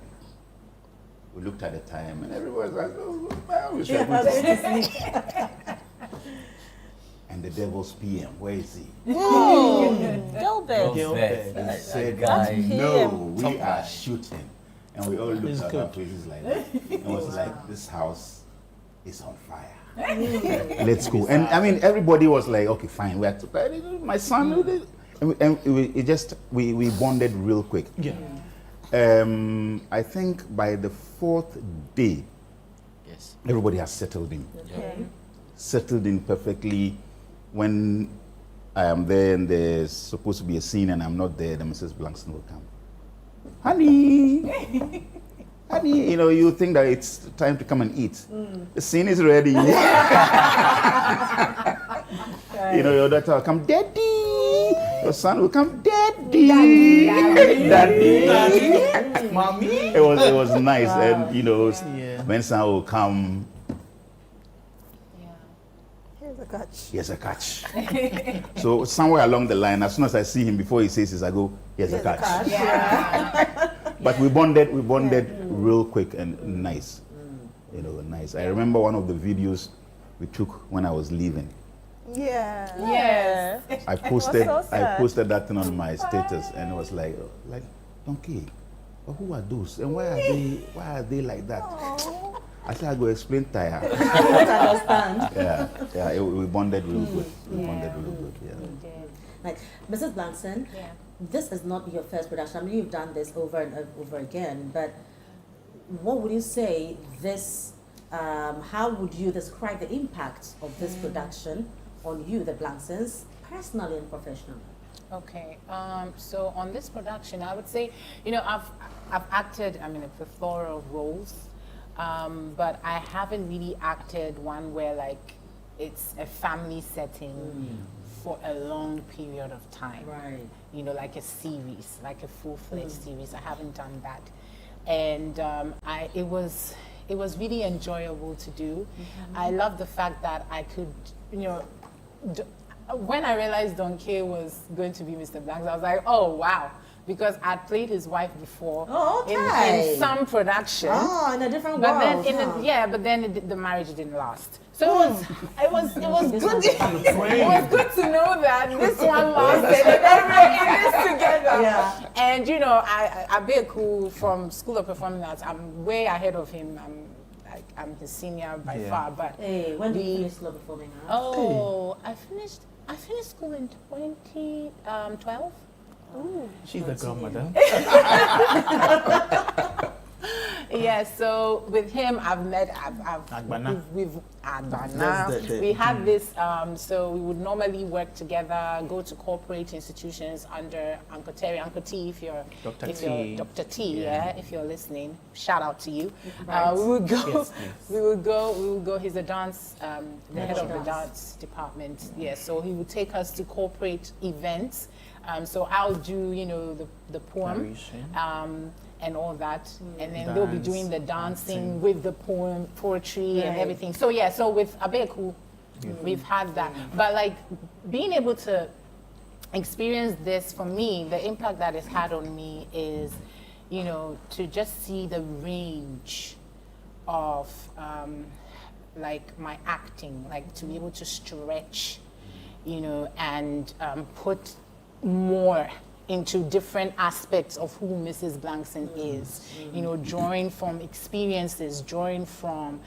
we looked at the time, and everybody was like, oh, man, we should go to sleep. And the devil's PM, where is he? Gilbert. Gilbert. He said, Guy. no, we are shooting. And we all looked It's at good. our faces like that. And was like, this house is on fire. Let's go. And I mean, everybody was like, okay, fine. We have to, my son, we bonded real quick. Yeah. I think by the fourth day, Yes. everybody has settled in. Okay. Settled in perfectly. When I am there and there's supposed to be a scene and I'm not there, the Mrs. Blankson will come. Honey, honey, you know, you think that it's time to come and eat. The scene is ready. You know, your daughter will come, Daddy. Your son will come, Daddy. Daddy. Mommy. It was nice, and you know, Yeah. when son will come, Here's a catch. here's a catch. So somewhere along the line, as soon as I see him before he says this, I go, here's a catch. But we bonded real quick and nice. You know, nice. I remember one of the videos we took when I was leaving. Yeah. Yes. I posted so I sad. posted that thing on my status, and it was like donkey. But who are those? And why are they like that? I said I go explain to her. Yeah, we bonded real good. We bonded real good. Yeah. Like, Mrs. Blankson, this is not your first production. I mean, you've done this over and over again, but what would you say this, how would you describe the impact of this production on you, the Blanksons, personally and professionally? Okay, so on this production, I would say, you know, I've acted, I mean, a plethora of roles, but I haven't really acted one where like it's a family setting for a long period of time. Right. You know, like a series, like a full-fledged series. I haven't done that. And it was really enjoyable to do. I love the fact that I could, you know, when I realized Don K was going to be Mr. Blanks, I was like, oh, wow. Because I'd played his wife before in some production. Oh, in a different but world. then, but then the marriage didn't last. So it was good. It was good to know that this one lasted and then we're in this together. Yeah. And you know, Abeku from School of Performing Arts, I'm way ahead of him. I'm his senior by far. But Hey, when did you finish School of Performing Arts? oh, I finished school in 2012. She's a grandmother. Yeah, so with him, I've Agbana. we've That's the- we had this. So we would normally work together, go to corporate institutions under Uncle Terry, Uncle T, if you're Dr. T, if you're listening, shout out to you. We would go. Yes, we would go. He's a dance, the head of the dance department. Yeah, so he would take us to corporate events. So I'll do, you know, the poem. And all that, and then they'll be doing the dancing with the poetry and everything. So yeah, so with Abeku, we've had that. But like being able to experience this, for me, the impact that it's had on me is, you know, to just see the range of like my acting, like to be able to stretch, you know, and put more into different aspects of who Mrs. Blankson is, you know, drawing from experiences, drawing from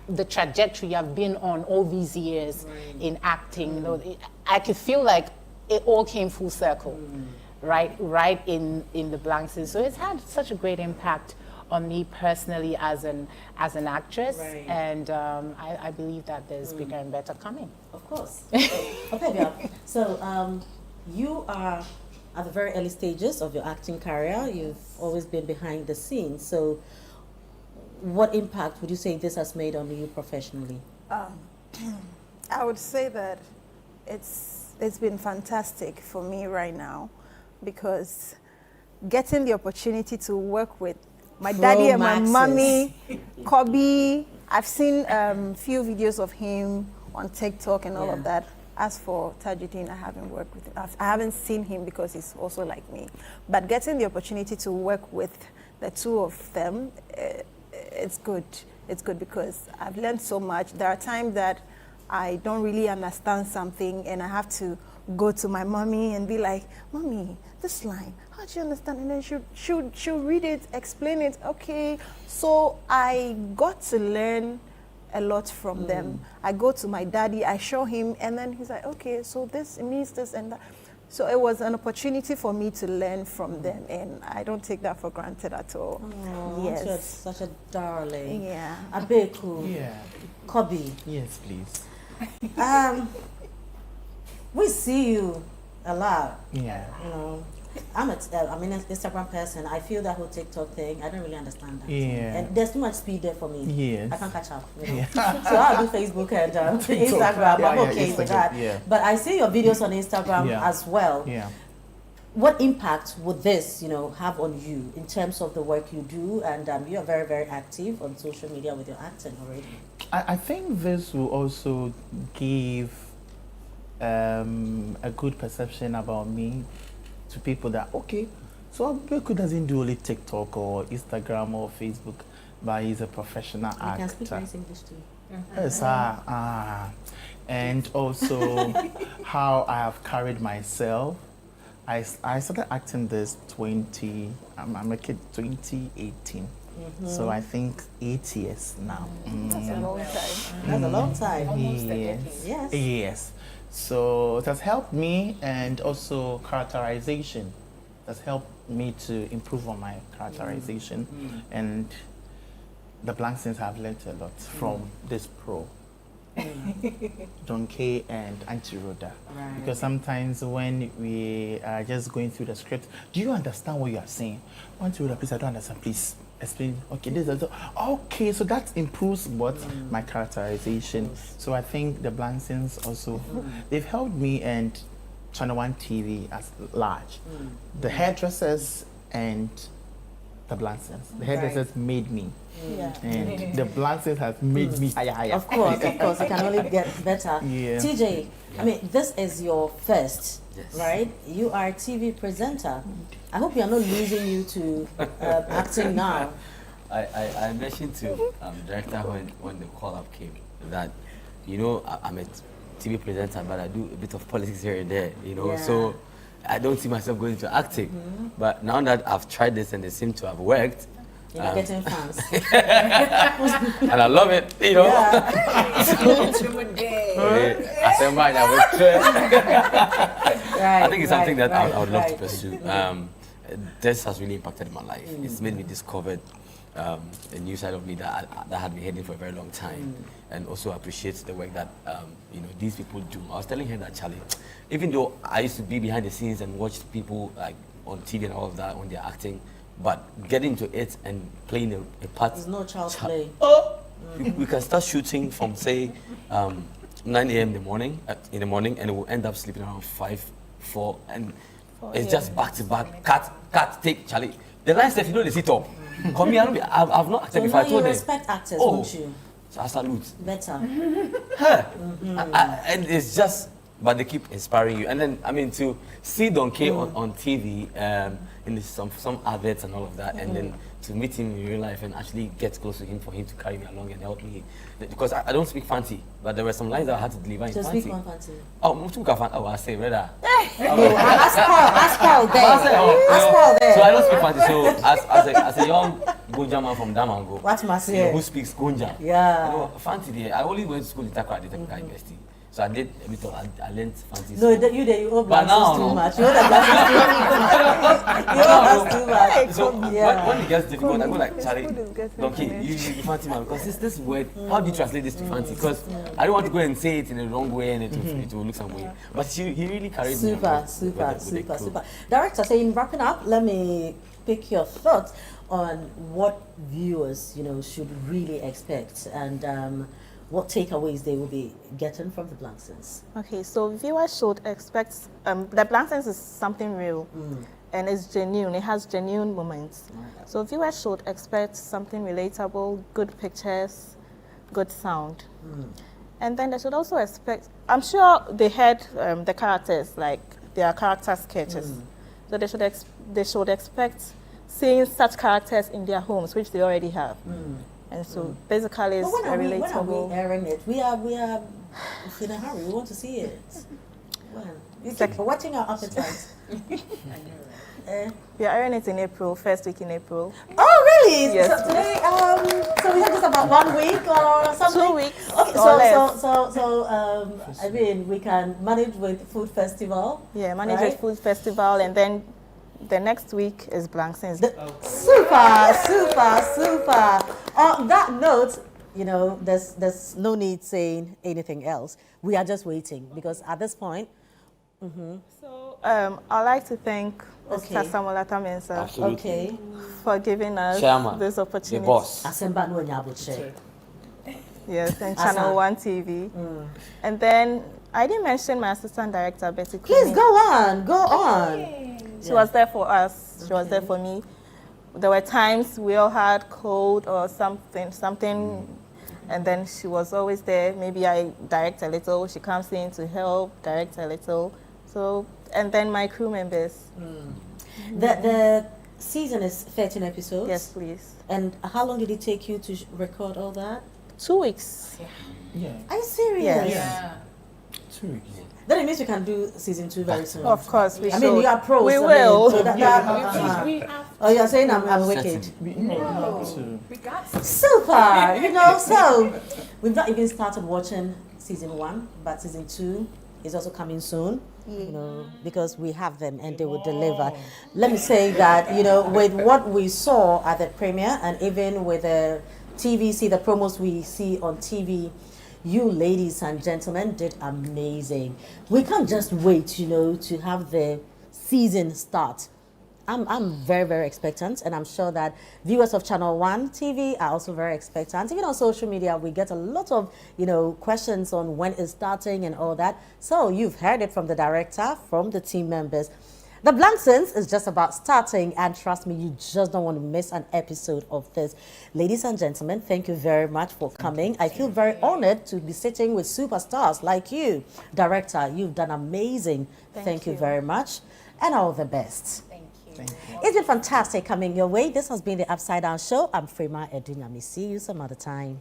the trajectory I've been on all these years in acting. You know, I could feel like it all came full circle, right in the Blanksons. So it's had such a great impact on me personally as an actress, and I believe that there's bigger and better coming. Of course. Okay, yeah. So you are at the very early stages of your acting career. You've always been behind the scenes. So what impact would you say this has made on you professionally? I would say that it's been fantastic for me right now, because getting the opportunity to work with my daddy and my mommy, Kobe. I've seen few videos of him on TikTok and all of that. As for Tajuddin, I haven't worked with him. I haven't seen him because he's also like me. But getting the opportunity to work with the two of them, it's good. It's good because I've learned so much. There are times that I don't really understand something and I have to go to my mommy and be like, Mommy, this line, how do you understand? And then she'll read it, explain it. Okay, so I got to learn a lot from them. I go to my daddy, I show him, and then he's like, okay, so this means this and that. So it was an opportunity for me to learn from them, and I don't take that for granted at all. Oh, yes. Such a darling. Yeah. Abeku. Yeah. Kobe. Yes, please. We see you a lot. Yeah. You know, I'm an Instagram person. I feel that whole TikTok thing. I don't really understand that. Yeah. And there's too much speed there for me. Yes. I can't catch up. You know? So I'll do Facebook and Instagram. I'm okay with that. Yeah. But I see your videos on Instagram as well. Yeah. What impact would this, you know, have on you in terms of the work you do? And you are very, very active on social media with your acting already. I think this will also give a good perception about me to people that, okay, so Abeku doesn't do only TikTok or Instagram or Facebook, but he's a professional actor. You can speak nice English too. Yes, and also how I have carried myself. I started acting this I'm a kid, 2018. So I think 8 years now. That's a long time. That's a long time. Almost a decade. Yes. Yes. So it has helped me, and also characterization has helped me to improve on my characterization. And the Blanksons have learned a lot from this pro. Donkey and Auntie Rhoda. Right. Because sometimes when we are just going through the script, do you understand what you are saying? Auntie Rhoda, please, I don't understand. Please explain. Okay, this is okay. So that improves what my characterization. So I think the Blanksons also they've helped me and Channel One TV as large. The hairdressers and the Blanksons. The hairdressers made me. And the Blanksons have made me higher. Of course, it can only get better. Yeah. TJ, I mean, this is your first, Yes. right? You are a TV presenter. I hope you are not losing you to acting now. I mentioned to director when the call up came that, you know, I'm a TV presenter, but I do a bit of politics here and there, you know, Yeah. so I don't see myself going to acting. But now that I've tried this and it seems to have worked, You're getting fans. and I love it, you know. I think it's something that I would love to pursue. This has really impacted my life. It's made me discover a new side of me that had been hidden for a very long time, and also appreciate the work that you know, these people do. I was telling her that, Charlie, even though I used to be behind the scenes and watch people like on TV and all of that when they're acting, but getting into it and playing a part. There's no child's play. We can start shooting from say 9 a.m. in the morning, and we'll end up sleeping around 5, 4, and it's just back to back. Cut, take, Charlie. The line stuff, you know, they sit up. Come here, I've not acted So before. now you respect actors, don't you? So I salute. Better. And it's just, but they keep inspiring you. And then, I mean, to see Donkey on TV, in some adverts and all of that, and then to meet him in real life and actually get close to him for him to carry me along and help me. Because I don't speak fancy, but there were some lines that I had to deliver in So fancy. speak one fancy. I say, brother. Ask Paul there. Ask Paul there. So I don't speak fancy. So as a young Gonja man from Damango, What must you know, say? who speaks Gonja? Yeah. You know, fancy there. I only went to school in Takra, the technical university. So I did a bit of, I learned fancy. No, you owe But now, Blanksons too no. much. You owe the Blanksons too much. You owe us too much. So Yeah. when it gets difficult, I go like, Charlie, Donkey, you fancy man, because this word, how do you translate this to fancy? Because I don't want to go and say it in the wrong way and it will look some way. But he really carried me. Super. Director, so in wrapping up, let me pick your thoughts on what viewers, you know, should really expect and what takeaways they will be getting from the Blanksons. Okay, so viewers should expect the Blanksons is something real, and it's genuine. It has genuine moments. So viewers should expect something relatable, good pictures, good sound, and then they should also expect. I'm sure they had the characters, like their character sketches. So they should expect seeing such characters in their homes, which they already have. And so basically it's When are relatable. we airing it? We are in a hurry. We want to see it. When? You keep watching our appetite. We are airing it in April, first week in April. Oh, really? Yes. So today, so we have just about 1 week or something? 2 weeks. Okay, or less. so I mean, we can manage with food festival. Yeah, manage right? with food festival, and then the next week is Blanksons. Super. On that note, you know, there's no need saying anything else. We are just waiting because at this point. So I'd like to thank Okay. Mr. Samuel Atamensa Okay. for giving us Chairman, this the opportunity. boss. Asemba no nyabuche. Yes, and Asa. Channel One TV. And then I didn't mention my assistant director, Betty. Please Kumi. go on. She was there for us. She was there for me. There were times we all had cold or something, and then she was always there. Maybe I direct a little. She comes in to help direct a little. So, and then my crew members. The season is 13 episodes. Yes, please. And how long did it take you to record all that? 2 weeks. Yeah. Are you serious? Yes. 2 weeks. Then it means we can do season 2 very soon. Of course, we I should. mean, you are pros. We I mean, will. so oh, you're saying I'm wicked. Super. You know, so we've not even started watching season 1, but season 2 is also coming soon. You know, because we have them and they will deliver. Let me say that, you know, with what we saw at the premiere and even with the TVC, the promos we see on TV, You ladies and gentlemen did amazing. We can't just wait, you know, to have the season start. I'm very, very expectant, and I'm sure that viewers of Channel 1 TV are also very expectant. Even on social media, we get a lot of, you know, questions on when it's starting and all that. So you've heard it from the director, from the team members. The Blanksons is just about starting, and trust me, you just don't want to miss an episode of this. Ladies and gentlemen, thank you very much for coming. I feel very honored to be sitting with superstars like you. Director, you've done amazing. Thank you very much, and all the best. It's been fantastic coming your way. This has been the Upside Down Show. I'm Frema Edunyami. See you some other time.